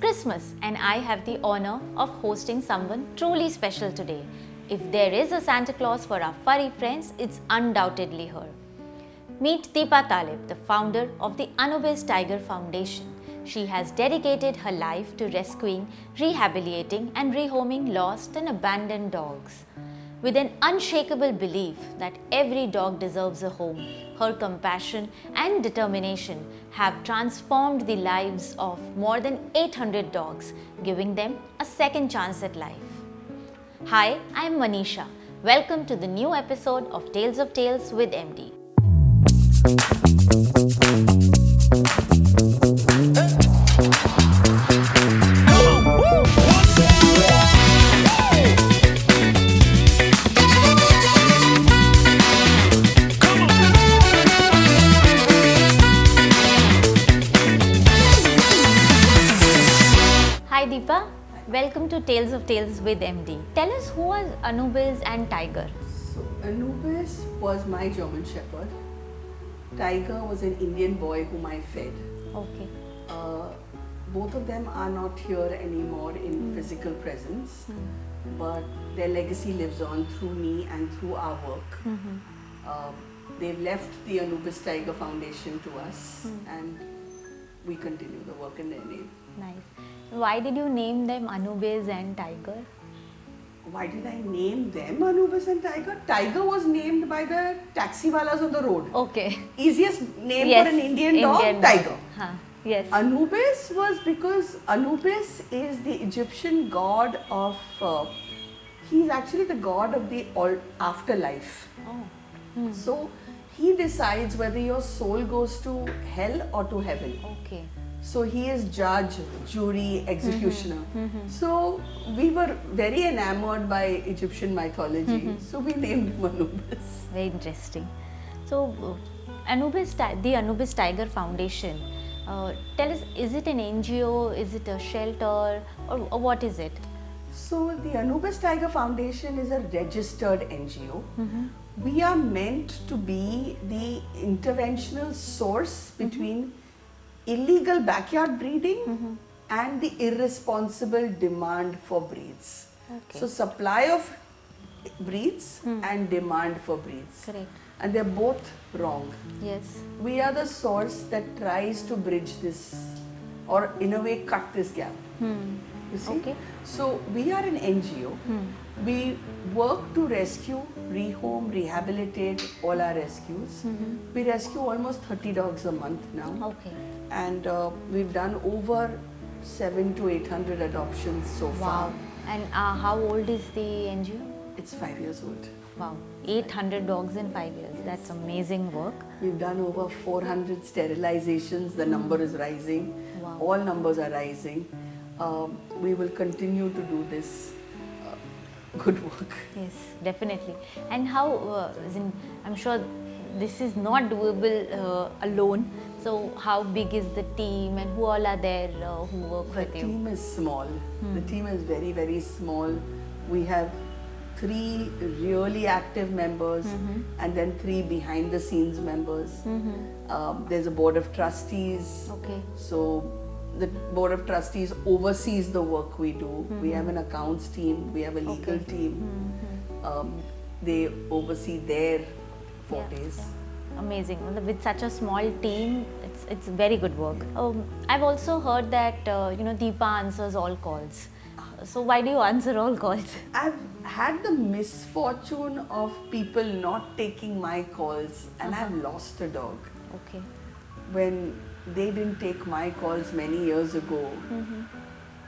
Christmas and I have the honor of hosting someone truly special today. If there is a Santa Claus for our furry friends, it's undoubtedly her. Meet Deepa Talib, the founder of the Anubis-Tiger Foundation. She has dedicated her life to rescuing, rehabilitating and rehoming lost and abandoned dogs. With an unshakable belief that every dog deserves a home, her compassion and determination have transformed the lives of more than 800 dogs, giving them a second chance at life. Hi, I am Manisha. Welcome to the new episode of Tales of Tales with MD. Hi Deepa, welcome to Tales of Tales with MD. Tell us, who was Anubis and Tiger? So Anubis was my German Shepherd. Tiger was an Indian boy whom I fed. Okay. Both of them are not here anymore in physical presence, but their legacy lives on through me and through our work. They've left the Anubis-Tiger Foundation to us, and we continue the work in their name. Nice. Why did you name them Anubis and Tiger? Why did I name them Anubis and Tiger? Tiger was named by the taxiwalas on the road. Okay. Easiest name Yes, for an Indian dog, Tiger. Huh. Yes. Anubis was because Anubis is the Egyptian god of, he's actually the god of the afterlife. Oh. So he decides whether your soul goes to hell or to heaven. Okay. So he is judge, jury, executioner. So we were very enamored by Egyptian mythology. So we named him Anubis. Very interesting. So, the Anubis-Tiger Foundation. Tell us, is it an NGO? Is it a shelter? Or what is it? So the Anubis-Tiger Foundation is a registered NGO. We are meant to be the interventional source between illegal backyard breeding and the irresponsible demand for breeds. Okay. So supply of breeds and demand for breeds. Correct. And they're both wrong. Yes. We are the source that tries to bridge this, or in a way cut this gap. You see? Okay. So we are an NGO. We work to rescue, rehome, rehabilitate all our rescues. We rescue almost 30 dogs a month now. Okay. And we've done over 700 to 800 adoptions so far. Wow. And how old is the NGO? It's 5 years old. Wow. 800 dogs in 5 years. That's amazing work. We've done over 400 sterilizations. The number is rising. Wow. All numbers are rising. We will continue to do this good work. Yes, definitely. And how, I'm sure this is not doable alone. So how big is the team and who all are there who work with you? The team is small. The team is very, very small. We have 3 really active members and then 3 behind the scenes members. There's a board of trustees. Okay. So the board of trustees oversees the work we do. We have an accounts team, we have a legal team. They oversee their fortes. Yeah. Amazing. With such a small team, it's very good work. I've also heard that Deepa answers all calls. So why do you answer all calls? I've had the misfortune of people not taking my calls, and I've lost a dog. Okay. When they didn't take my calls many years ago,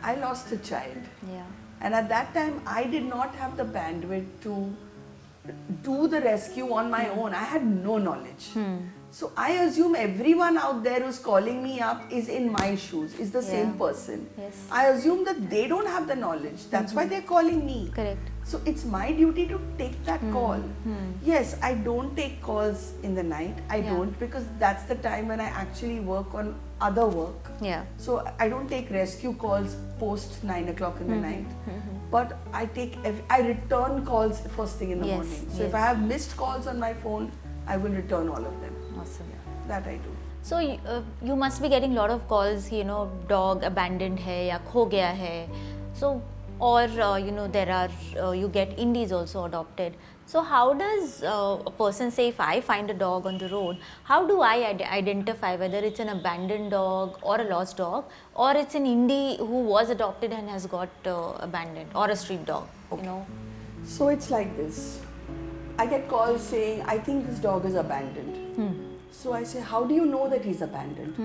I lost a child. Yeah. And at that time, I did not have the bandwidth to do the rescue on my own. I had no knowledge. So I assume everyone out there who's calling me up is in my shoes, is the same person. Yes. I assume that they don't have the knowledge. That's why they're calling me. Correct. So it's my duty to take that call. Yes, I don't take calls in the night. I don't, because that's the time when I actually work on other work. Yeah. So I don't take rescue calls post 9 o'clock in the night. But I return calls first thing in the morning. So if I have missed calls on my phone, I will return all of them. Awesome. That I do. So you must be getting a lot of calls, dog abandoned hai ya kho gaya hai. So or there are you get indies also adopted. So how does a person say, if I find a dog on the road, how do I identify whether it's an abandoned dog or a lost dog, or it's an indie who was adopted and has got abandoned, or a street dog? Okay. So it's like this. I get calls saying, I think this dog is abandoned. So I say, how do you know that he's abandoned?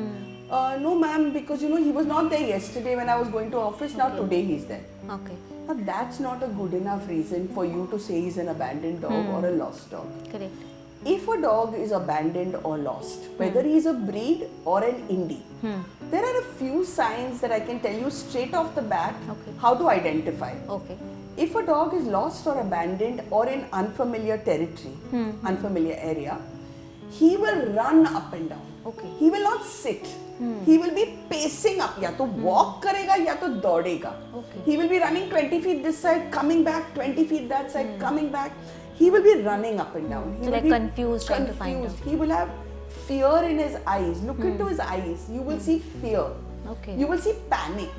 No ma'am, because he was not there yesterday when I was going to office. Now today he's there. Okay. Now that's not a good enough reason for you to say he's an abandoned dog or a lost dog. Correct. If a dog is abandoned or lost, whether he's a breed or an indie, there are a few signs that I can tell you straight off the bat how to identify. Okay. If a dog is lost or abandoned or in unfamiliar territory, unfamiliar area, he will run up and down. Okay. He will not sit. He will be pacing up. Ya to walk karega, ya to daudega. Okay. He will be running 20 feet this side, coming back, 20 feet that side, coming back. He will be running up and down. He So will like be confused, trying to find out. He will have fear in his eyes. Look into his eyes. You will see fear. Okay. You will see panic.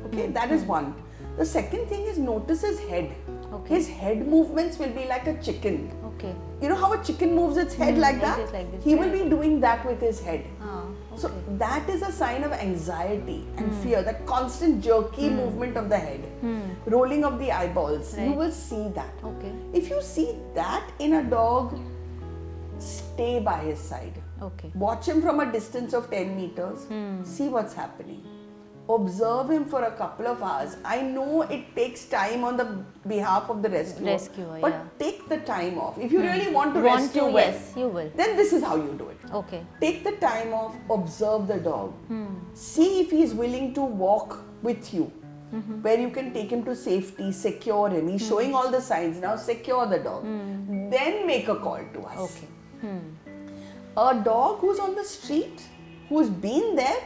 Okay, that is one. The second thing is notice his head. Okay. His head movements will be like a chicken. Okay. You know how a chicken moves its head like that? Like this, he will be doing that with his head. Okay. So that is a sign of anxiety and fear, that constant jerky movement of the head, rolling of the eyeballs. Right. You will see that. Okay. If you see that in a dog, stay by his side. Okay. Watch him from a distance of 10 meters. See what's happening. Observe him for a couple of hours. I know it takes time on the behalf of the rescuer, but take the time off. If you really want to rescue well, yes, you will. then this is how you do it. Okay. Take the time off, observe the dog. See if he is willing to walk with you, where you can take him to safety, secure him. He's showing all the signs. Now secure the dog. Then make a call to us. Okay. A dog who's on the street, who's been there,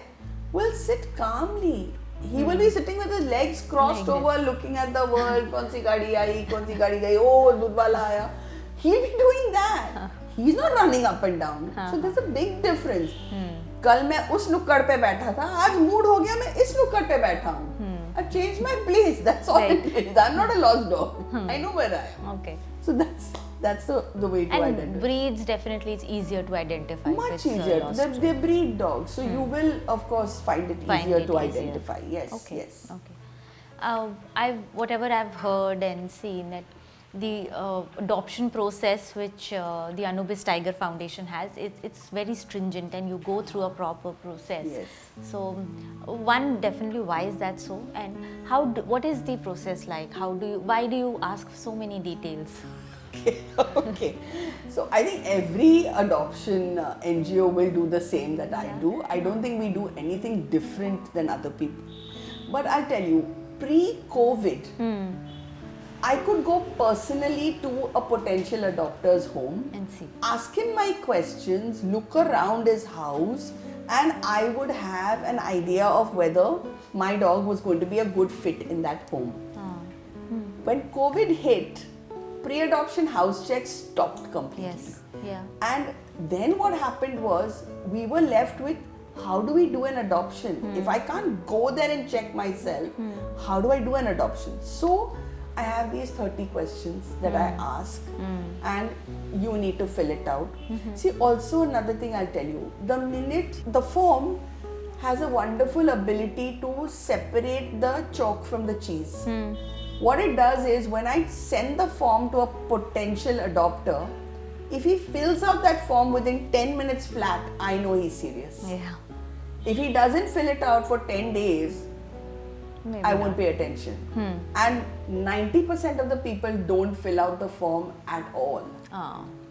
will sit calmly. He will be sitting with his legs crossed over, looking at the world. कौन सी गाड़ी आई, कौन सी गाड़ी गई, oh दूध वाला आया. He'll be doing that. He's not running up and down. So there's a big difference. कल मैं उस नुक्कड़ पे बैठा था, आज मूड हो गया मैं इस नुक्कड़ पे बैठा हूँ. I've changed my place. That's all it is. I'm not a lost dog. I know where I am. Okay. So that's the way to identify. And breeds, definitely it's easier to identify. Much easier. They're breed dogs, so you will of course find it easier to identify. Yes. Okay. Yes. Okay. Whatever I've heard and seen, that the adoption process which the Anubis-Tiger Foundation has, it's very stringent and you go through a proper process. Yes. So one, definitely, why is that so, and what is the process like? Why do you ask so many details? Okay. So I think every adoption NGO will do the same that I do. I don't think we do anything different than other people. But I'll tell you, pre-COVID, I could go personally to a potential adopter's home And see. ask him my questions, look around his house, and I would have an idea of whether my dog was going to be a good fit in that home. When COVID hit, pre-adoption house checks stopped completely. Yes. Yeah. And then what happened was, we were left with, how do we do an adoption? If I can't go there and check myself, how do I do an adoption? So I have these 30 questions that I ask, and you need to fill it out. See, also another thing I'll tell you, the form has a wonderful ability to separate the chalk from the cheese. What it does is, when I send the form to a potential adopter, if he fills out that form within 10 minutes flat, I know he's serious. Yeah. If he doesn't fill it out for 10 days, Maybe I not. won't pay attention. And 90% of the people don't fill out the form at all.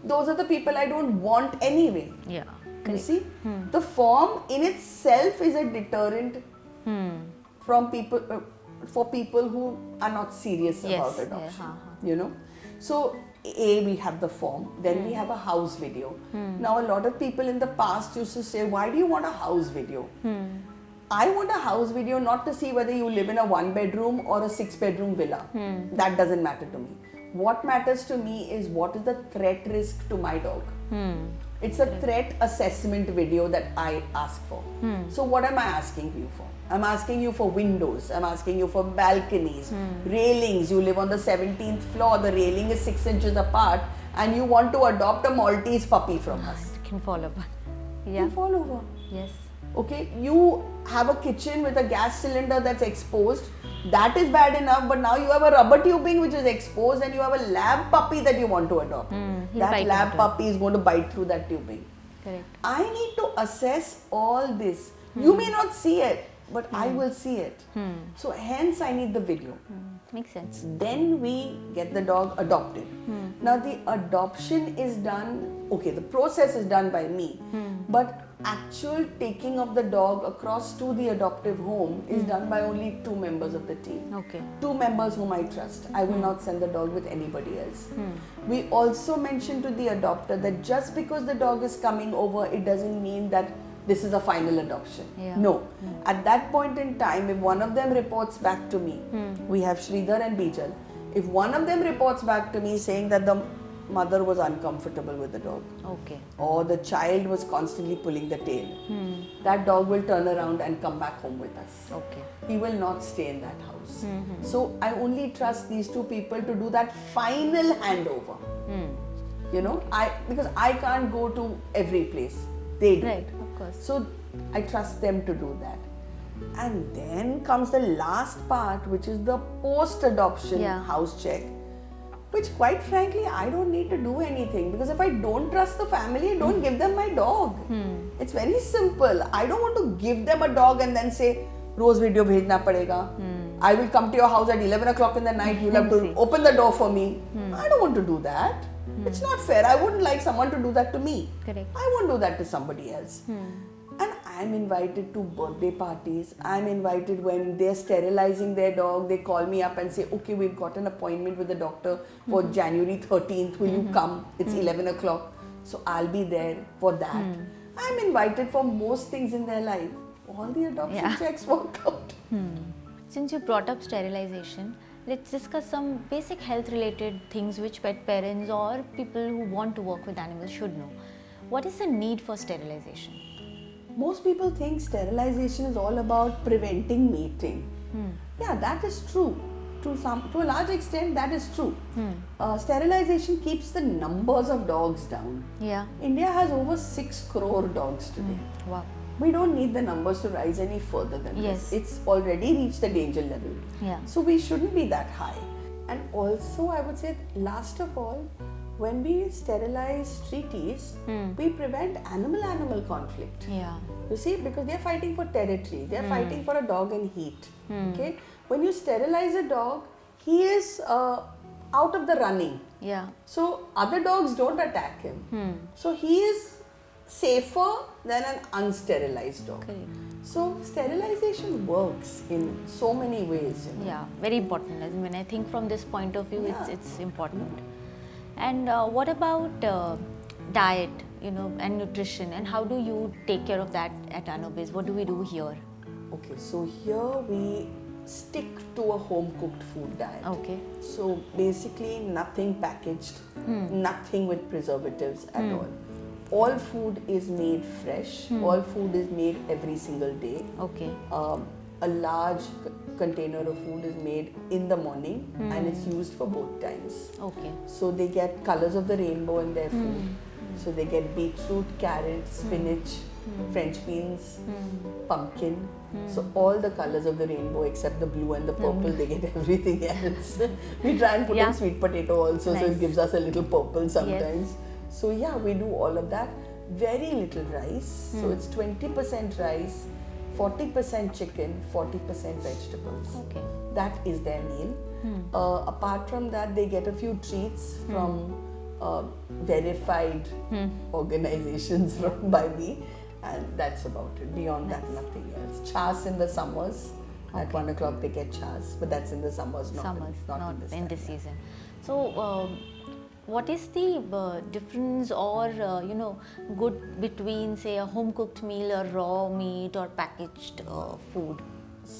Those are the people I don't want anyway. Yeah. You see, the form in itself is a deterrent from people, for people who are not serious about adoption. You know, so we have the form, then we have a house video. Now, a lot of people in the past used to say, why do you want a house video? I want a house video not to see whether you live in a 1-bedroom or a 6-bedroom villa. That doesn't matter to me. What matters to me is, what is the threat risk to my dog? It's a threat assessment video that I ask for. So what am I asking you for? I'm asking you for windows, I'm asking you for balconies, railings. You live on the 17th floor, the railing is 6 inches apart, and you want to adopt a Maltese puppy from us. It can fall over. You Yeah. can fall over. Yes. Okay, you have a kitchen with a gas cylinder that's exposed. That is bad enough, but now you have a rubber tubing which is exposed, and you have a lab puppy that you want to adopt. He'll That bite lab into it. puppy is going to bite through that tubing. Correct. I need to assess all this. You may not see it, but I will see it. So hence I need the video. Makes sense. Then we get the dog adopted. Now the adoption is done, okay, the process is done by me, but actual taking of the dog across to the adoptive home is done by only 2 members of the team. Okay. 2 members whom I trust. I will not send the dog with anybody else. We also mention to the adopter that just because the dog is coming over, it doesn't mean that this is a final adoption. Yeah. No. At that point in time, if one of them reports back to me, we have Sridhar and Bijal. If one of them reports back to me saying that the mother was uncomfortable with the dog, Okay. or the child was constantly pulling the tail, that dog will turn around and come back home with us. Okay. He will not stay in that house. So I only trust these 2 people to do that final handover. You know, because I can't go to every place. They do. Right, of course. So I trust them to do that. And then comes the last part, which is the post-adoption house check, which quite frankly, I don't need to do anything, because if I don't trust the family, I don't give them my dog. It's very simple. I don't want to give them a dog and then say, Rose video bhejna padega. I will come to your house at 11 o'clock in the night. You'll have to open the door for me. I don't want to do that. It's not fair. I wouldn't like someone to do that to me. Correct. I won't do that to somebody else. And I'm invited to birthday parties. I'm invited when they're sterilizing their dog. They call me up and say, okay, we've got an appointment with the doctor for January 13th. Will you come? It's 11 o'clock. So I'll be there for that. I'm invited for most things in their life. All the adoption checks work out. Since you brought up sterilization, let's discuss some basic health related things which pet parents or people who want to work with animals should know. What is the need for sterilization? Most people think sterilization is all about preventing mating. Yeah, that is true. To a large extent, that is true. Sterilization keeps the numbers of dogs down. Yeah. India has over 6 crore dogs today. Wow. We don't need the numbers to rise any further than Yes. this. It's already reached the danger level. Yeah. So we shouldn't be that high. And also, I would say, last of all, when we sterilize treaties, we prevent animal-animal conflict. Yeah. You see, because they're fighting for territory, they're fighting for a dog in heat. Okay, when you sterilize a dog, he is out of the running. Yeah. So other dogs don't attack him. So he is safer than an unsterilized dog. Correct. So sterilization works in so many ways. You know? Yeah, very important. As in, when I think from this point of view, it's important. And what about diet, and nutrition, and how do you take care of that at Anubis? What do we do here? Okay, so here we stick to a home cooked food diet. Okay. So basically nothing packaged, nothing with preservatives at all. All food is made fresh, all food is made every single day. Okay. A large container of food is made in the morning and it's used for both times. Okay. So they get colors of the rainbow in their food. So they get beetroot, carrot, spinach, French beans, pumpkin. So all the colors of the rainbow except the blue and the purple, they get everything else. We try and put in sweet potato also, so it gives us a little purple sometimes. Yes. So yeah, we do all of that. Very little rice. So it's 20% rice, 40% chicken, 40% vegetables. Okay. That is their meal. Apart from that, they get a few treats from verified organizations run by me, and that's about it. Beyond that, nothing else. Chas in the summers. At 1 o'clock they get chas, but that's in the summers, not in this season. So, what is the difference or good between, say, a home cooked meal, or raw meat, or packaged food,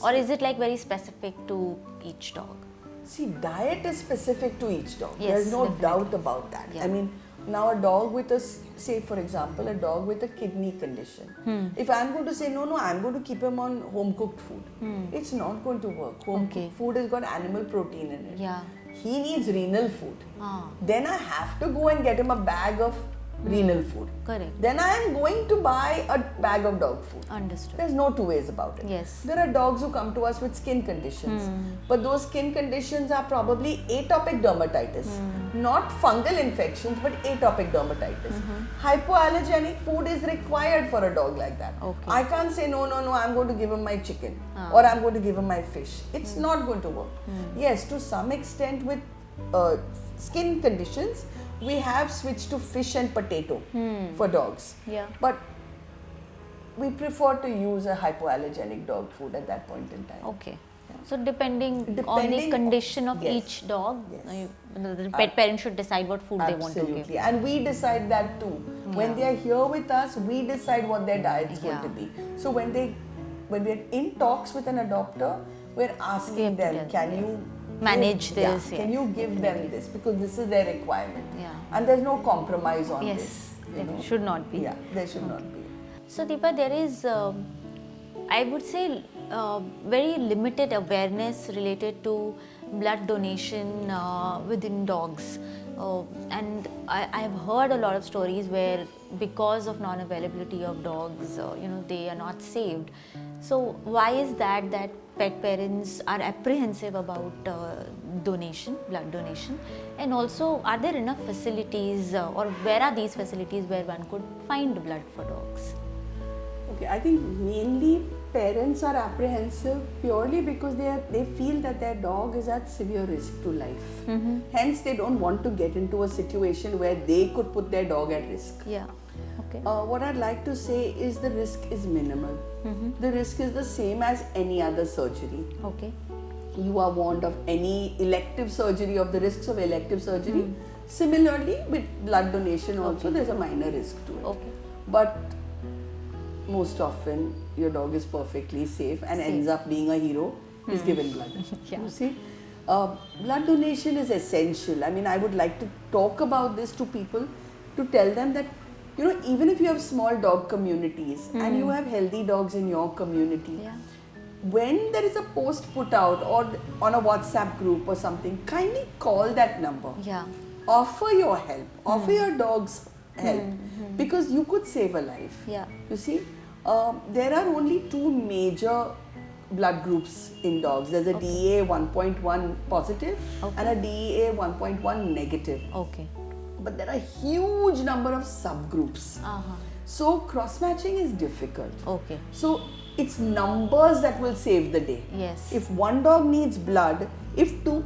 or is it like very specific to each dog? See, diet is specific to each dog. Yes, There's no definitely. doubt about that. Yeah. I mean, Now a dog with say for example, a dog with a kidney condition. If I'm going to say, no, I'm going to keep him on home cooked food, it's not going to work. Home cooked food has got animal protein in it. Yeah. He needs renal food. Then I have to go and get him a bag of renal food. Correct. Then I am going to buy a bag of dog food. Understood. There's no two ways about it. Yes. There are dogs who come to us with skin conditions, but those skin conditions are probably atopic dermatitis, not fungal infections, but atopic dermatitis. Hypoallergenic food is required for a dog like that. Okay. I can't say no, I'm going to give him my chicken or I'm going to give him my fish. It's not going to work. Yes, to some extent with skin conditions, we have switched to fish and potato for dogs. Yeah. But we prefer to use a hypoallergenic dog food at that point in time. Okay. So depending on the condition of each dog, the pet parent should decide what food they want to give. Absolutely. And we decide that too. When they are here with us, we decide what their diet is going to be. So when we're in talks with an adopter, we're asking them, can you manage this? Can you give them this? Because this is their requirement. Yeah. And there's no compromise on this. Yes, there should not be. Yeah, there should not be. So Deepa, there is, I would say, very limited awareness related to blood donation within dogs. And I've heard a lot of stories where because of non-availability of dogs, they are not saved. So why is that pet parents are apprehensive about blood donation? And also, are there enough facilities or where are these facilities where one could find blood for dogs? Okay, I think mainly parents are apprehensive purely because they feel that their dog is at severe risk to life. Hence, they don't want to get into a situation where they could put their dog at risk. Yeah. Okay. What I'd like to say is the risk is minimal. The risk is the same as any other surgery. Okay. You are warned of any elective surgery, of the risks of elective surgery. Similarly, with blood donation also, there's a minor risk to it. Okay. But most often, your dog is perfectly safe and ends up being a hero. He's given blood. You see? Blood donation is essential. I mean, I would like to talk about this to people to tell them that, even if you have small dog communities and you have healthy dogs in your community, when there is a post put out or on a WhatsApp group or something, kindly call that number. Yeah. Offer your help. Offer your dog's help because you could save a life. Yeah. You see, there are only two major blood groups in dogs. There's a DEA 1.1 positive and a DEA 1.1 negative. Okay. But there are a huge number of subgroups. So cross-matching is difficult. Okay. So it's numbers that will save the day. Yes. If one dog needs blood, if two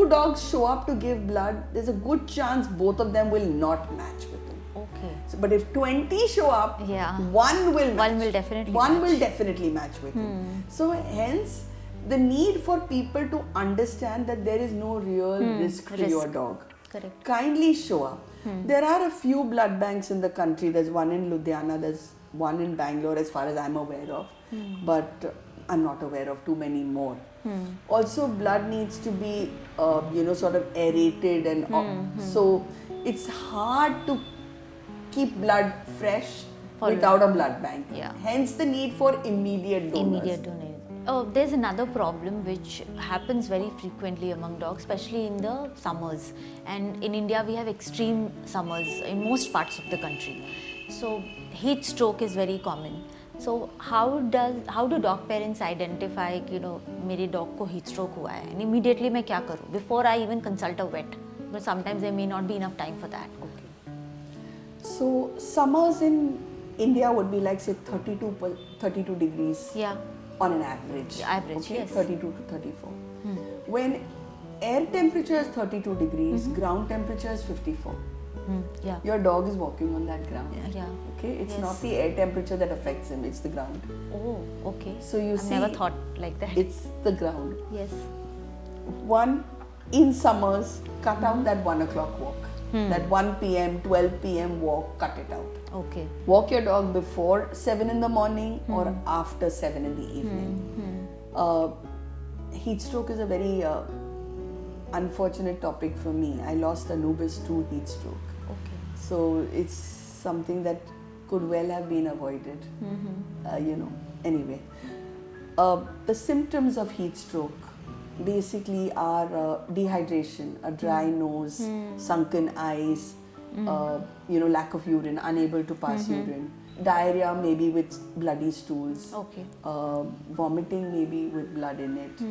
dogs show up to give blood, there's a good chance both of them will not match with him. Okay. So, but if 20 show up, one will definitely match with him. So hence, the need for people to understand that there is no real risk to your dog. Correct. Kindly show up. There are a few blood banks in the country. There's one in Ludhiana, there's one in Bangalore as far as I'm aware of. But I'm not aware of too many more. Also, blood needs to be, sort of aerated and so it's hard to keep blood fresh without a blood bank. Yeah. Hence the need for immediate donors. There's another problem which happens very frequently among dogs, especially in the summers. And in India, we have extreme summers in most parts of the country. So heat stroke is very common. So how do dog parents identify, मेरे dog को heat stroke हुआ है, and immediately मैं क्या करूँ before I even consult a vet? Because sometimes there may not be enough time for that. Okay. So summers in India would be like say 32 degrees. Yeah. On an average. Yes. 32 to 34. When air temperature is 32 degrees, ground temperature is 54. Yeah. Your dog is walking on that ground. Yeah. Okay, it's not the air temperature that affects him, it's the ground. Oh, okay. So you I've never thought like that. It's the ground. Yes. In summers, cut out that 1 o'clock walk. That 1 p.m., 12 p.m. walk, cut it out. Okay. Walk your dog before 7 in the morning or after 7 in the evening. Heat stroke is a very unfortunate topic for me. I lost Anubis to heat stroke. Okay. So it's something that could well have been avoided. Anyway. The symptoms of heat stroke basically are dehydration, a dry nose, sunken eyes, lack of urine, unable to pass urine, diarrhea maybe with bloody stools, vomiting maybe with blood in it.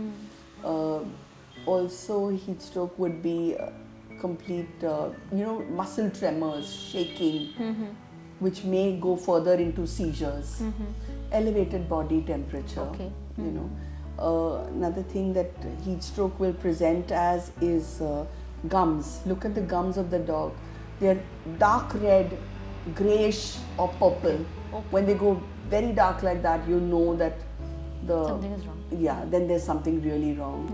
Also, heat stroke would be complete, muscle tremors, shaking, which may go further into seizures, elevated body temperature. Another thing that heat stroke will present as is gums. Look at the gums of the dog. They're dark red, grayish or purple. When they go very dark like that, you know that something is wrong. Yeah, then there's something really wrong.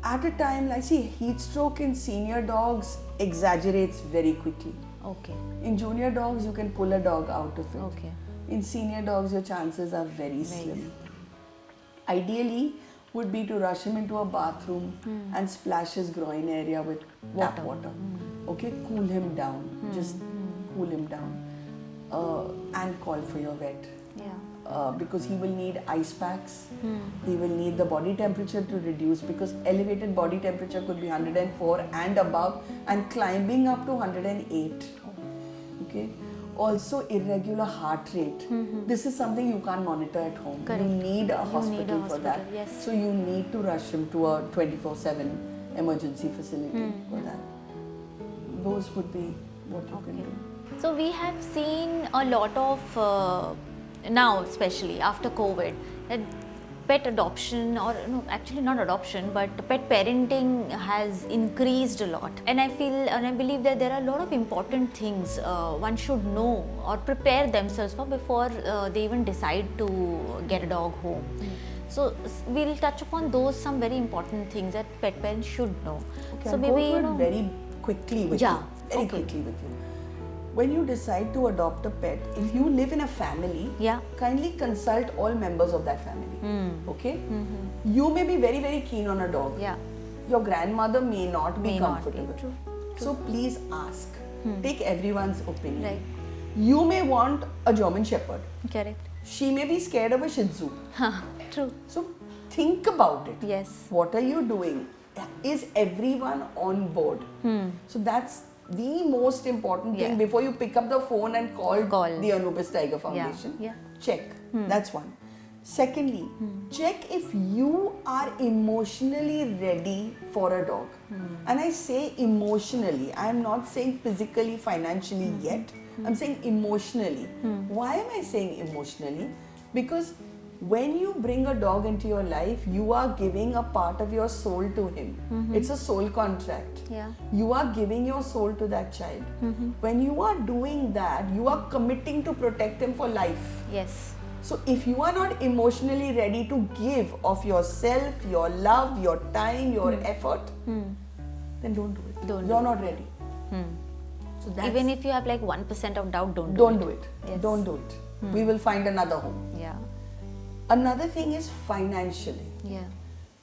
At a time, like heat stroke in senior dogs exaggerates very quickly. In junior dogs, you can pull a dog out of it. In senior dogs, your chances are very slim. Ideally, would be to rush him into a bathroom and splash his groin area with tap water. Cool him down. Just cool him down. And call for your vet. Because he will need ice packs. He will need the body temperature to reduce, because elevated body temperature could be 104 and above and climbing up to 108. Also, irregular heart rate. This is something you can't monitor at home. You need a hospital for that. So you need to rush him to a 24/7 emergency facility for that. Those would be what you can do. So we have seen a lot of now, especially after COVID, that pet adoption, or actually not adoption, but pet parenting has increased a lot. And I feel and I believe that there are a lot of important things one should know or prepare themselves for before they even decide to get a dog home. So we'll touch upon those some very important things that pet parents should know. So maybe very quickly with you. Very quickly with you. When you decide to adopt a pet, if you live in a family, kindly consult all members of that family. You may be very, very keen on a dog. Your grandmother may not be comfortable. True. So please ask. Take everyone's opinion. You may want a German Shepherd. Correct. She may be scared of a Shih Tzu. True. So think about it. Yes. What are you doing? Is everyone on board? So that's the most important thing before you pick up the phone and call the Anubis-Tiger Foundation. Check. That's one. Secondly, check if you are emotionally ready for a dog. And I say emotionally. I am not saying physically, financially yet. I'm saying emotionally. Why am I saying emotionally? Because when you bring a dog into your life, you are giving a part of your soul to him. It's a soul contract. You are giving your soul to that child. When you are doing that, you are committing to protect him for life. Yes. So if you are not emotionally ready to give of yourself, your love, your time, your effort, then don't do it. You're not ready. So that's, even if you have like 1% of doubt, don't do it. Yes. Don't do it. We will find another home. Another thing is financially.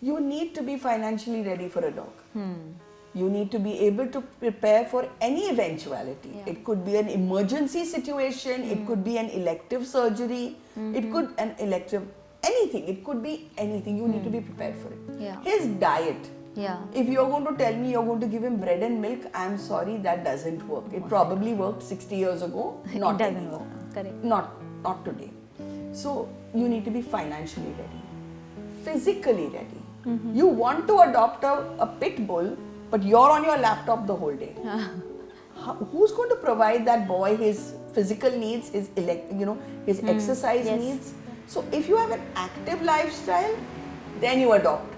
You need to be financially ready for a dog. You need to be able to prepare for any eventuality. It could be an emergency situation, it could be an elective surgery, it could an elective anything. It could be anything. You need to be prepared for it. His diet. If you're going to tell me you're going to give him bread and milk, I'm sorry, that doesn't work. It probably worked 60 years ago. Not doesn't anymore. work. Correct. Not today. So you need to be financially ready, physically ready. You want to adopt a pit bull, but you're on your laptop the whole day. Who's going to provide that boy his physical needs, his exercise needs? So if you have an active lifestyle, then you adopt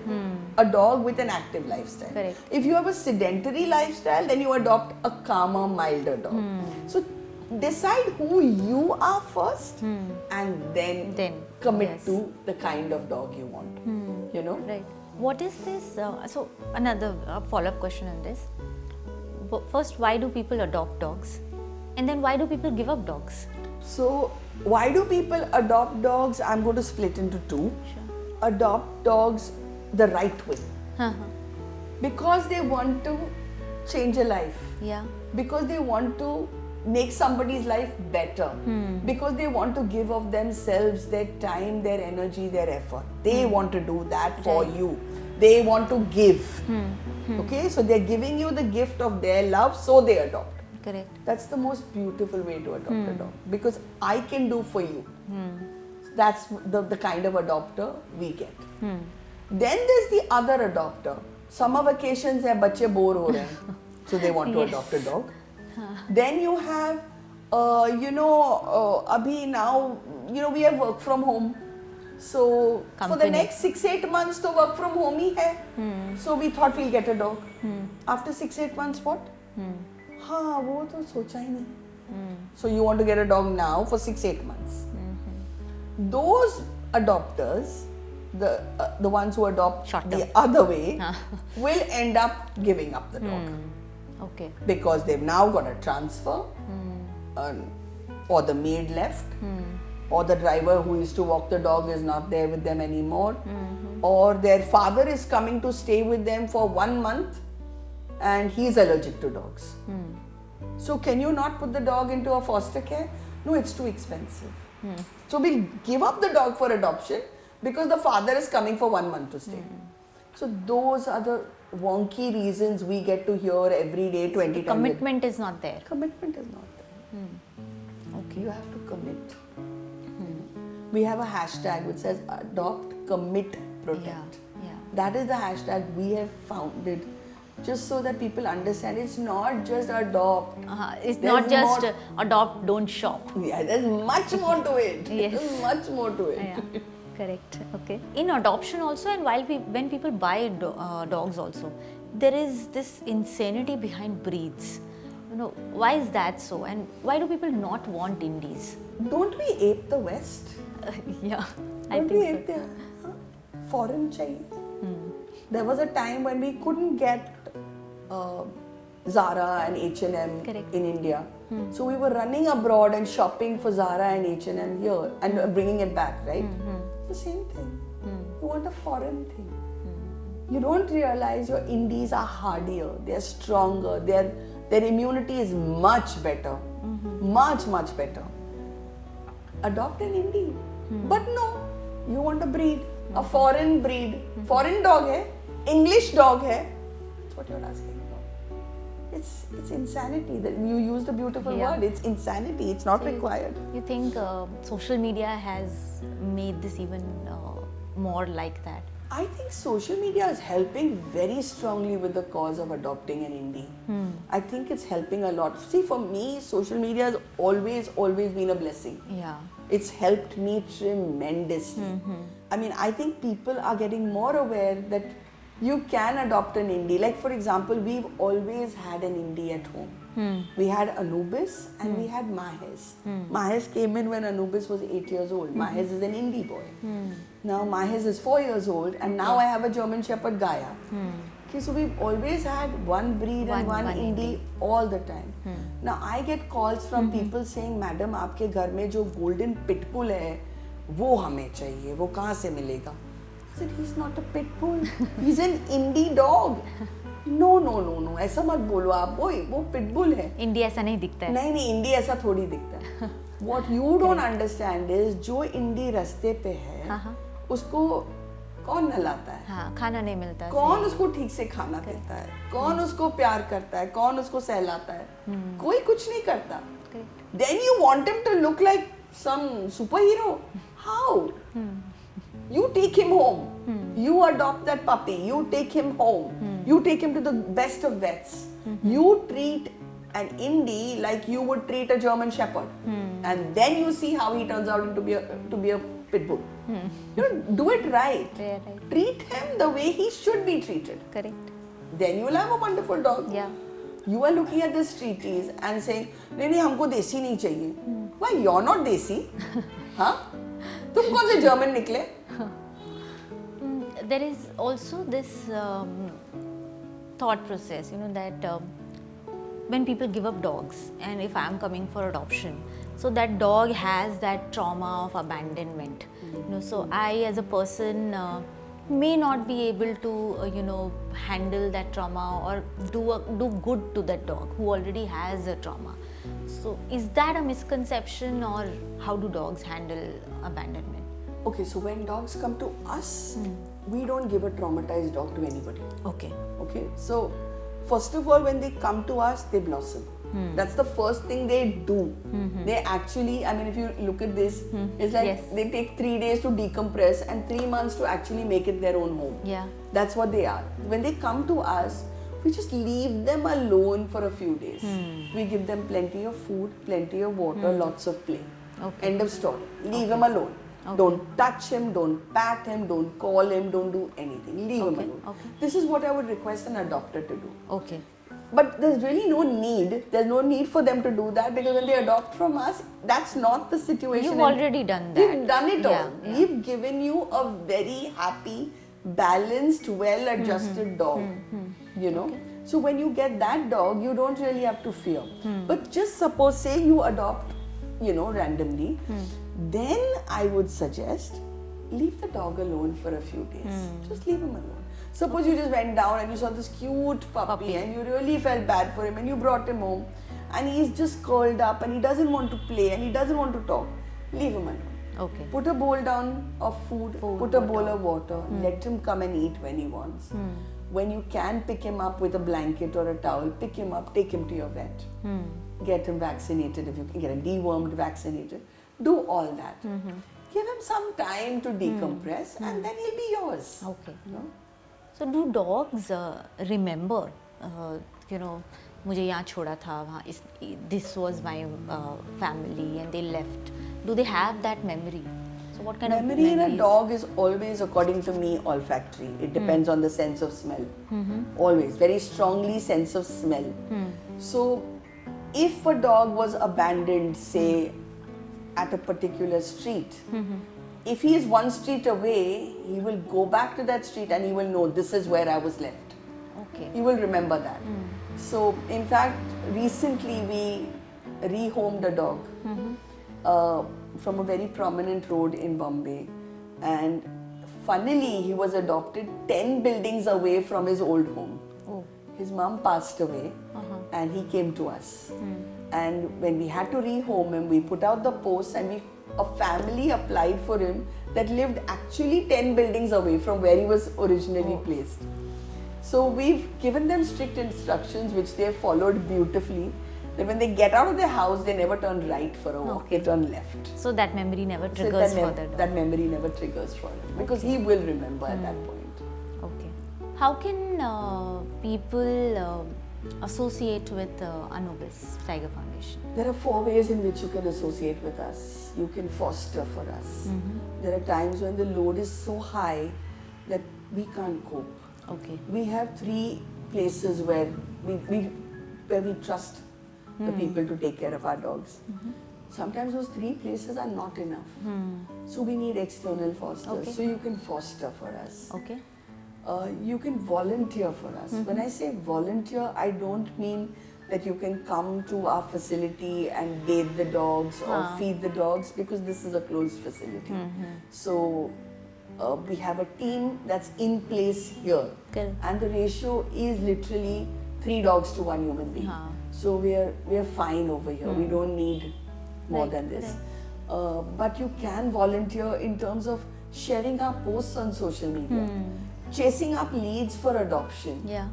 a dog with an active lifestyle. Correct. If you have a sedentary lifestyle, then you adopt a calmer, milder dog. So decide who you are first and then commit to the kind of dog you want. Right. What is this? So another follow-up question on this. First, why do people adopt dogs? And then why do people give up dogs? So why do people adopt dogs? I'm going to split into two. Adopt dogs the right way. Because they want to change a life. because they want to make somebody's life better, because they want to give of themselves, their time, their energy, their effort. They want to do that for you. They want to give. Okay, so they're giving you the gift of their love, so they adopt. Correct. That's the most beautiful way to adopt a dog, because I can do for you. That's the kind of adopter we get. Then there's the other adopter. Summer vacations hai, bacche bore ho rahe hain, so they want to adopt a dog. Then you have, abhi now, we have work from home. So for the next 6-8 months, to work from home hi hai. So we thought we'll get a dog. After 6-8 months, what? हाँ वो तो सोचा ही नहीं. So you want to get a dog now for 6-8 months. Those adopters, the ones who adopt the other way, will end up giving up the dog. Okay. Because they've now got a transfer, or the maid left, or the driver who used to walk the dog is not there with them anymore, or their father is coming to stay with them for 1 month and he's allergic to dogs. So can you not put the dog into a foster care? No, it's too expensive. So we'll give up the dog for adoption because the father is coming for 1 month to stay. So those are the wonky reasons we get to hear every day, 20 times. Commitment is not there. Commitment is not there. Okay, you have to commit. We have a hashtag which says adopt, commit, protect. That is the hashtag we have founded, just so that people understand it's not just adopt. It's not just adopt, don't shop. Yeah, there's much more to it. There's much more to it. Yeah. Correct. Okay. In adoption also, and when people buy dogs also, there is this insanity behind breeds. Why is that so? And why do people not want indies? Don't we ape the West? Yeah, I think so. Foreign chahiye. There was a time when we couldn't get Zara and H&M in India. So we were running abroad and shopping for Zara and H&M here and bringing it back, right? The same thing. You want a foreign thing. You don't realize your indies are hardier, they're stronger, their immunity is much better. Much, much better. Adopt an indie. But no, you want a breed, a foreign breed. Foreign dog hai, English dog hai. That's what you're asking for. It's insanity. That you used a beautiful word. It's insanity. It's not required. You think social media has made this even more like that? I think social media is helping very strongly with the cause of adopting an indie. I think it's helping a lot. See, for me, social media has always been a blessing. Yeah. It's helped me tremendously. I mean, I think people are getting more aware that you can adopt an indie. Like, for example, we've always had an indie at home. We had Anubis and we had Mahez. Mahez came in when Anubis was 8 years old. Mahez is an indie boy. Now Mahez is 4 years old, and now I have a German Shepherd Gaia. Okay, so we've always had one breed and one indie all the time. Now I get calls from people saying, "Madam, आपके घर में जो golden pitbull है, वो हमें चाहिए. वो कहाँ से मिलेगा?" I said, "He's not a pitbull. He's an indie dog." No. ऐसा मत बोलो आप. वो pitbull है. इंडी ऐसा नहीं दिखता है. नहीं, इंडी ऐसा थोड़ी दिखता है. What you don't understand is जो इंडी रास्ते पे है, उसको कौन नहलाता है? हाँ, खाना नहीं मिलता. कौन उसको ठीक से खाना देता है? कौन उसको प्यार करता है? कौन उसको सहलाता है? कोई कुछ नहीं करता. Then you want him to look like some superhero? How? You take him home. You adopt that puppy. You take him home. You take him to the best of vets. You treat an indie like you would treat a German Shepherd, and then you see how he turns out to be a pit bull. Do it right. Yeah, right. Treat him the way he should be treated. Correct. Then you will have a wonderful dog. Yeah. You are looking at this treaties and saying, नहीं हमको देसी नहीं चाहिए. Why you're not देसी? हाँ? तुम कौन से German निकले? There is also this thought process, that when people give up dogs, and if I'm coming for adoption, so that dog has that trauma of abandonment. So I, as a person, may not be able to handle that trauma or do good to that dog who already has a trauma. So is that a misconception, or how do dogs handle abandonment? Okay, so when dogs come to us, we don't give a traumatized dog to anybody. Okay. Okay, so first of all, when they come to us, they blossom. That's the first thing they do. They actually, I mean, if you look at this, it's like Yes. they take 3 days to decompress and 3 months to actually make it their own home. Yeah. That's what they are. When they come to us, we just leave them alone for a few days. We give them plenty of food, plenty of water, lots of play. Okay. End of story. Leave him alone. Okay. Don't touch him, don't pat him, don't call him, don't do anything. Leave him alone. Okay. This is what I would request an adopter to do. Okay. But there's really no need. There's no need for them to do that, because when they adopt from us, that's not the situation. You've already done that. We've done it all. Yeah. We've given you a very happy, balanced, well-adjusted dog. You know? So when you get that dog, you don't really have to fear. But just suppose, say you adopt, randomly, then I would suggest leave the dog alone for a few days. Just leave him alone. Suppose you just went down and you saw this cute puppy and you really felt bad for him and you brought him home and he's just curled up and he doesn't want to play and he doesn't want to talk. Leave him alone. Okay. Put a bowl down of food, put a bowl of water, let him come and eat when he wants. When you can pick him up with a blanket or a towel, pick him up, take him to your vet. Get him vaccinated if you can, get him dewormed, vaccinated. Do all that. Give him some time to decompress and then he'll be yours. Okay. You know? So do dogs remember, मुझे यहाँ छोड़ा था वहाँ this was my family and they left. Do they have that memory? So what kind Memory of in memories? a dog is always, according to me, olfactory. It depends on the sense of smell. Always, very strongly sense of smell. So if a dog was abandoned, say, at a particular street, if he is one street away, he will go back to that street and he will know this is where I was left. Okay. He will remember that. So, in fact, recently we rehomed a dog from a very prominent road in Bombay, and funnily he was adopted 10 buildings away from his old home. Oh. His mom passed away and he came to us. And when we had to rehome him, we put out the post and a family applied for him that lived actually 10 buildings away from where he was originally placed. So we've given them strict instructions which they followed beautifully, that when they get out of their house, they never turn right for a walk, they turn left. So that memory never So triggers for the dog. that memory never triggers for him, because he will remember at that point. Okay. How can people associate with Anubis-Tiger Foundation? There are 4 ways in which you can associate with us. You can foster for us. There are times when the load is so high that we can't cope. Okay. We have 3 places where we trust the people to take care of our dogs. Sometimes those 3 places are not enough. So we need external fosters. Okay. So you can foster for us. Okay. You can volunteer for us. When I say volunteer, I don't mean that you can come to our facility and bathe the dogs or feed the dogs, because this is a closed facility. So we have a team that's in place here. Correct. And the ratio is literally 3 dogs to 1 human being. So we are fine over here. We don't need more Right, than this. But you can volunteer in terms of sharing our posts on social media, chasing up leads for adoption. Yeah.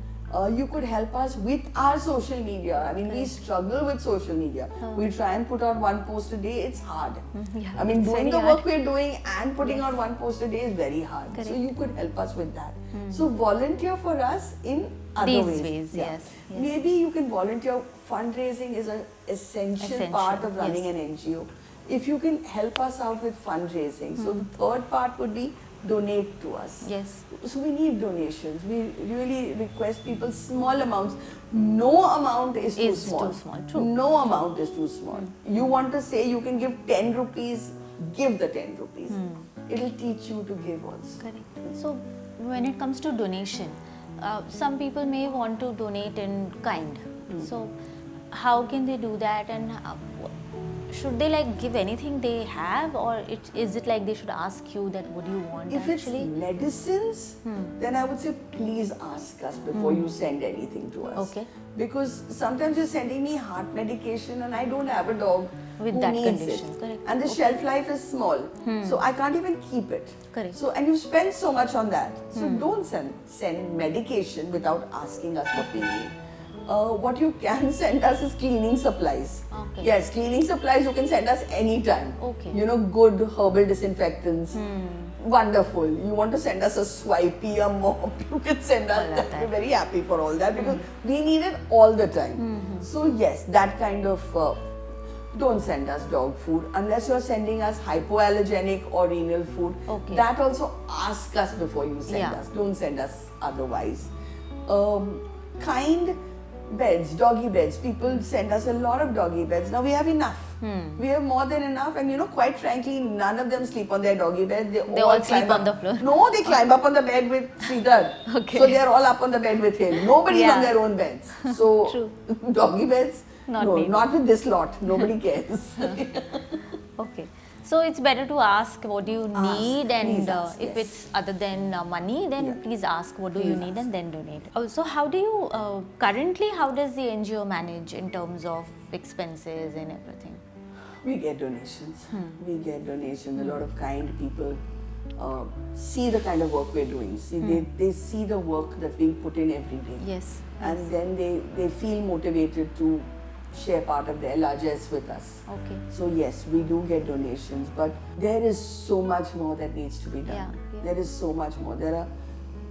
You could help us with our social media. I mean, we struggle with social media. We try and put out 1 post a day. It's hard. Yeah, I mean, it's doing very the hard. work we're doing and putting out 1 post a day is very hard. Correct. So you could help us with that. So volunteer for us in other These ways. ways, yes. Maybe you can volunteer. Fundraising is an essential part of running yes. an NGO. If you can help us out with fundraising. So the third part would be donate to us. Yes. So we need donations. We really request people small amounts. No amount is too small. Too small. True. No amount is too small. You want to say you can give 10 rupees, give the 10 rupees. It'll teach you to give also. Correct. So when it comes to donation, some people may want to donate in kind. So how can they do that, and should they like give anything they have, or is it like they should ask you that what do you want If actually? it's medicines, then I would say please ask us before you send anything to us. Okay. Because sometimes you're sending me heart medication and I don't have a dog With who that needs condition, it. correct. And the shelf life is small. So I can't even keep it. Correct. So, and you spend so much on that. So don't send medication without asking us what we need. What you can send us is cleaning supplies. Okay. Yes, cleaning supplies you can send us anytime. Okay. You know, good herbal disinfectants. Wonderful. You want to send us a swipey, a mop, you can send us that. We're very happy for all that because we need it all the time. So yes, that kind of, don't send us dog food unless you're sending us hypoallergenic or renal food. Okay. That also ask us before you send Yeah. us. Don't send us otherwise. Kind beds, doggy beds. People send us a lot of doggy beds. Now we have enough. We have more than enough, and you know, quite frankly, none of them sleep on their doggy beds. They all climb sleep on up. the floor. No, they climb up on the bed with Sridhar. Okay. So they are all up on the bed with him. Nobody's Yeah. on their own beds. So True. doggy beds, Not no, needed. not with this lot. Nobody cares. Okay. So it's better to ask what do you need, and please ask, if yes. it's other than money, then Yeah. please ask what do you Please need ask. and then donate. Also, how do you currently? How does the NGO manage in terms of expenses and everything? We get donations. We get donations. A lot of kind people see the kind of work we're doing. See, they see the work that's being put in every day. Yes. And then they feel motivated to share part of their largesse with us. Okay. So yes, we do get donations, but there is so much more that needs to be done. Yeah. There is so much more. There are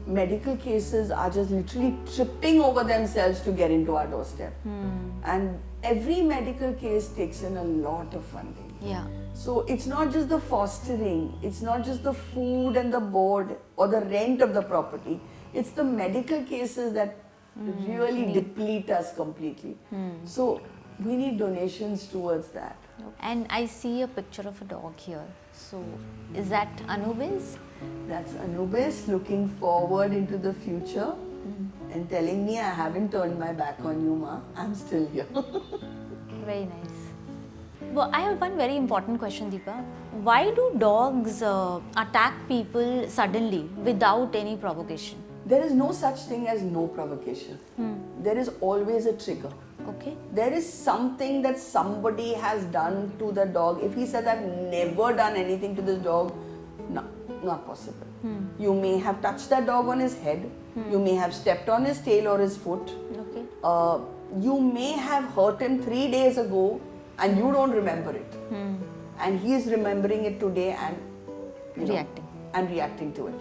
medical cases are just literally tripping over themselves to get into our doorstep. And every medical case takes in a lot of funding. Yeah. So it's not just the fostering, it's not just the food and the board or the rent of the property, it's the medical cases that really deplete us completely. So we need donations towards that. And I see a picture of a dog here. So is that Anubis? That's Anubis looking forward into the future and telling me I haven't turned my back on you, Ma. I'm still here. Very nice. Well, I have one very important question, Deepa. Why do dogs attack people suddenly without any provocation? There is no such thing as no provocation. There is always a trigger. Okay. There is something that somebody has done to the dog. If he says, I've never done anything to this dog, no, not possible. You may have touched that dog on his head. You may have stepped on his tail or his foot. Okay. You may have hurt him 3 days ago and you don't remember it. And he is remembering it today and reacting to it.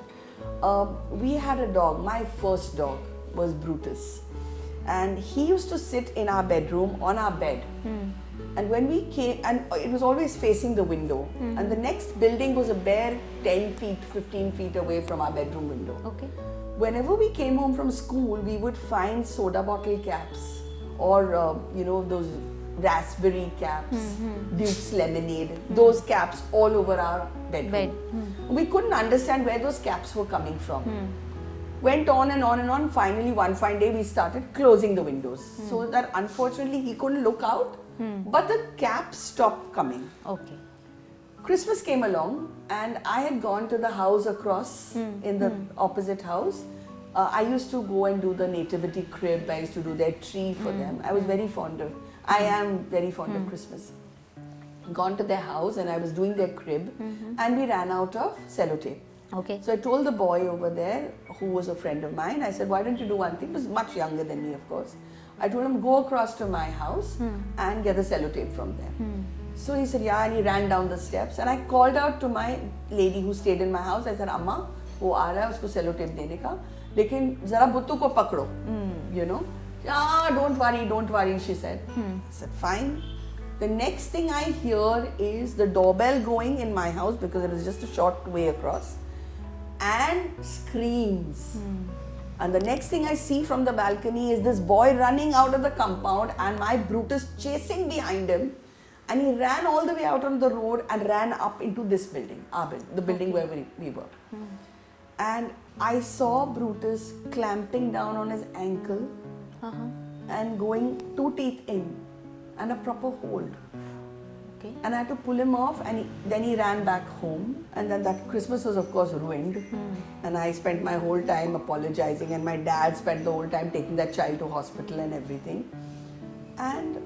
We had a dog, my first dog was Brutus. And he used to sit in our bedroom on our bed. And when we came, and it was always facing the window. And the next building was a bare 10 feet, 15 feet away from our bedroom window. Okay. Whenever we came home from school, we would find soda bottle caps or, those raspberry caps, Duke's lemonade, those caps all over our bedroom. We couldn't understand where those caps were coming from. Went on and on and on. Finally, one fine day, we started closing the windows so that unfortunately he couldn't look out, but the caps stopped coming. Okay. Christmas came along and I had gone to the house across in the opposite house. I used to go and do the nativity crib. I used to do their tree for them. I am very fond of Christmas. Gone to their house and I was doing their crib and we ran out of sellotape. Okay. So I told the boy over there, who was a friend of mine, I said, why don't you do one thing? He was much younger than me, of course. I told him, go across to my house and get the sellotape from there. So he said, yeah, and he ran down the steps. And I called out to my lady who stayed in my house. I said, Amma, wo aa raha hai, usko sellotape dene ka. Lekin zara buttu ko pakdo, don't worry, she said. I said, fine. The next thing I hear is the doorbell going in my house because it was just a short way across. And screams. And the next thing I see from the balcony is this boy running out of the compound and my Brutus chasing behind him. And he ran all the way out on the road and ran up into this building, our building, the building where we were. And I saw Brutus clamping down on his ankle and going 2 teeth in and a proper hold. Okay. And I had to pull him off, and then he ran back home. And then that Christmas was, of course, ruined. And I spent my whole time apologizing, and my dad spent the whole time taking that child to hospital and everything. And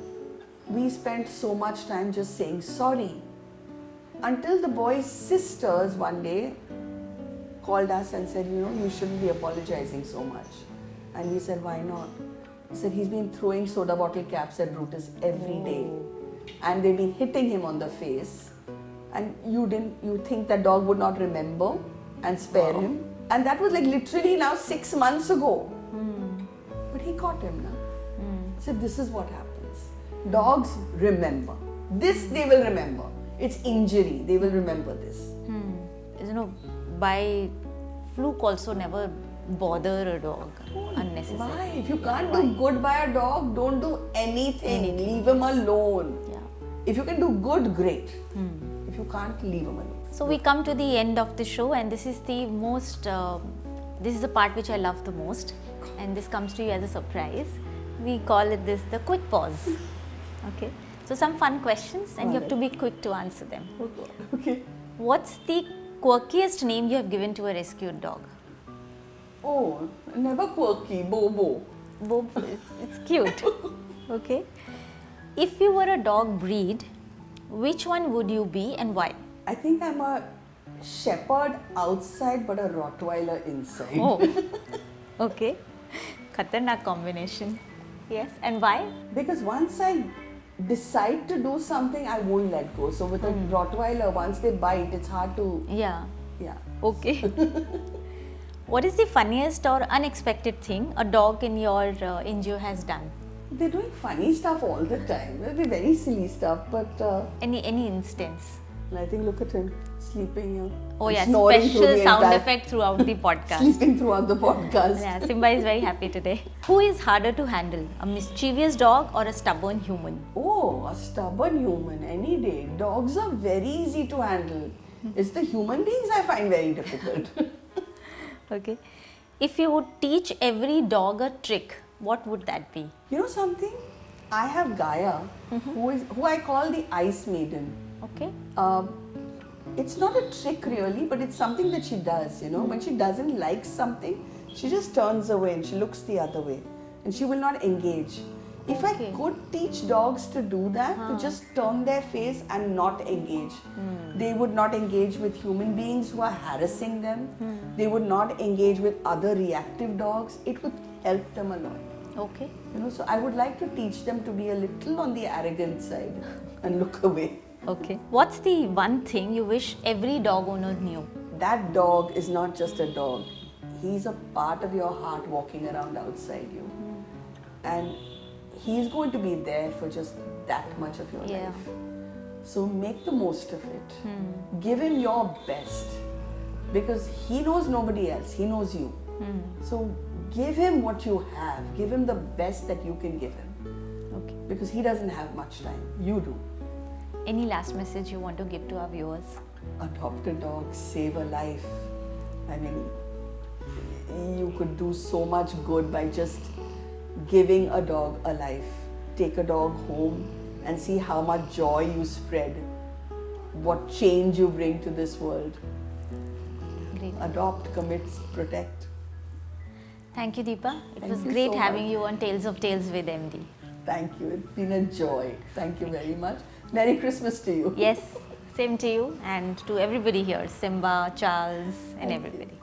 we spent so much time just saying sorry. Until the boy's sisters one day called us and said, you shouldn't be apologizing so much. And we said, why not? He said, he's been throwing soda bottle caps at Brutus every day. And they've been hitting him on the face. And you think that dog would not remember and spare him. And that was like literally now 6 months ago. But he caught him now. He said, this is what happens. Dogs remember. This they will remember. It's injury. They will remember this. By fluke also never bother a dog unnecessarily. Why? If you can't do good by a dog, don't do anything. Leave him alone. Yeah. If you can do good, great. If you can't, leave him alone. So we come to the end of the show, and this is the most, this is the part which I love the most, and this comes to you as a surprise. We call it this the quick pause. Okay. So some fun questions, and you have to be quick to answer them. Okay. What's the quirkiest name you have given to a rescued dog? Oh, never quirky. Bobo. Bobo, it's cute. Okay. If you were a dog breed, which one would you be and why? I think I'm a shepherd outside but a Rottweiler inside. Oh, okay. Khatarnak combination. Yes, and why? Because once I decide to do something, I won't let go. So with a Rottweiler, once they bite, it's hard to... Yeah. Yeah. Okay. What is the funniest or unexpected thing a dog in your NGO has done? They're doing funny stuff all the time. They're very silly stuff, but... Any instance? I think, look at him, sleeping here. Oh yeah, snoring through special the sound entire- effect throughout the podcast. Sleeping throughout the podcast. Yeah, Simba is very happy today. Who is harder to handle, a mischievous dog or a stubborn human? Oh, a stubborn human, any day. Dogs are very easy to handle. It's the human beings I find very difficult. Okay. If you would teach every dog a trick, what would that be? You know something? I have Gaia, who I call the Ice Maiden. Okay. It's not a trick really, but it's something that she does, When she doesn't like something, she just turns away and she looks the other way. And she will not engage. If I could teach dogs to do that, to just turn their face and not engage. They would not engage with human beings who are harassing them. They would not engage with other reactive dogs. It would help them a lot. Okay. So I would like to teach them to be a little on the arrogant side and look away. Okay. What's the one thing you wish every dog owner knew? That dog is not just a dog. He's a part of your heart walking around outside you. And he's going to be there for just that much of your life. So make the most of it. Give him your best. Because he knows nobody else. He knows you. So give him what you have. Give him the best that you can give him. Okay. Because he doesn't have much time. You do. Any last message you want to give to our viewers? Adopt a dog, save a life. I mean, you could do so much good by just giving a dog a life. Take a dog home and see how much joy you spread, what change you bring to this world. Great. Adopt, commit, protect. Thank you, Deepa. It Thank was you great so having much. you on Tales of Tales with MD. Thank you. It's been a joy. Thank you very much. Merry Christmas to you. Yes, same to you and to everybody here, Simba, Charles, and Thank you. everybody.